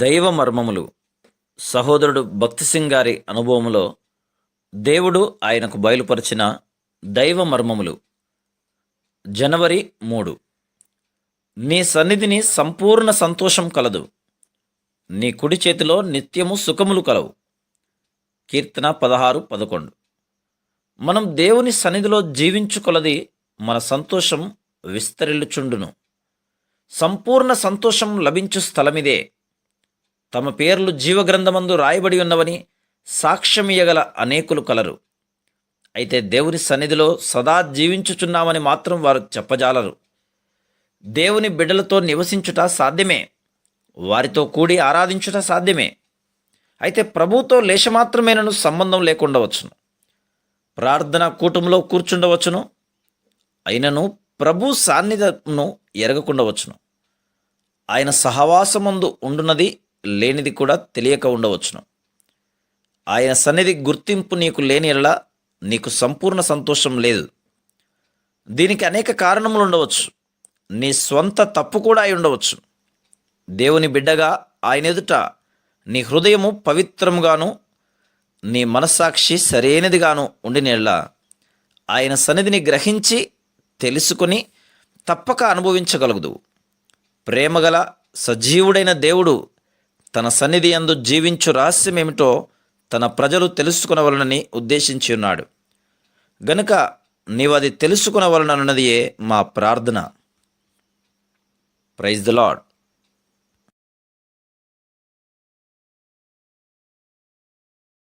దైవ మర్మములు. సహోదరుడు భక్తి సింగ్ గారి అనుభవములో దేవుడు ఆయనకు బయలుపరిచిన దైవ మర్మములు. జనవరి 3. నీ సన్నిధిని సంపూర్ణ సంతోషం కలదు, నీ కుడి చేతిలో నిత్యము సుఖములు కలవు. కీర్తన 16:11. మనం దేవుని సన్నిధిలో జీవించుకొలది మన సంతోషం విస్తరిల్లుచుండును. సంపూర్ణ సంతోషం లభించు స్థలమిదే. తమ పేర్లు జీవగ్రంథమందు రాయబడి ఉన్నవని సాక్ష్యమియ్యగల అనేకులు కలరు. అయితే దేవుని సన్నిధిలో సదా జీవించుచున్నామని మాత్రం వారు చెప్పజాలరు. దేవుని బిడ్డలతో నివసించుట సాధ్యమే, వారితో కూడి ఆరాధించుట సాధ్యమే. అయితే ప్రభువుతో లేశమాత్రమేనను సంబంధం లేకుండవచ్చును. ప్రార్థన కూటంలో కూర్చుండవచ్చును, అయినను ప్రభు సాన్నిధ్యమును ఎరగకుండవచ్చును. ఆయన సహవాసమందు ఉండున్నది లేనిది కూడా తెలియక ఉండవచ్చును. ఆయన సన్నిధి గుర్తింపు నీకు లేని ఎడల నీకు సంపూర్ణ సంతోషం లేదు. దీనికి అనేక కారణములు ఉండవచ్చు. నీ స్వంత తప్పు కూడా అయి ఉండవచ్చు. దేవుని బిడ్డగా ఆయన ఎదుట నీ హృదయము పవిత్రముగాను నీ మనస్సాక్షి సరైనదిగాను ఉండిన ఎడల ఆయన సన్నిధిని గ్రహించి తెలుసుకుని తప్పక అనుభవించగలుగుదు. ప్రేమగల సజీవుడైన దేవుడు తన సన్నిధి యందు జీవించు రహస్యమేమిటో తన ప్రజలు తెలుసుకునవలనని ఉద్దేశించి ఉన్నాడు. గనుక నీవది తెలుసుకునవలనన్నదియే మా ప్రార్థన. Praise the lord.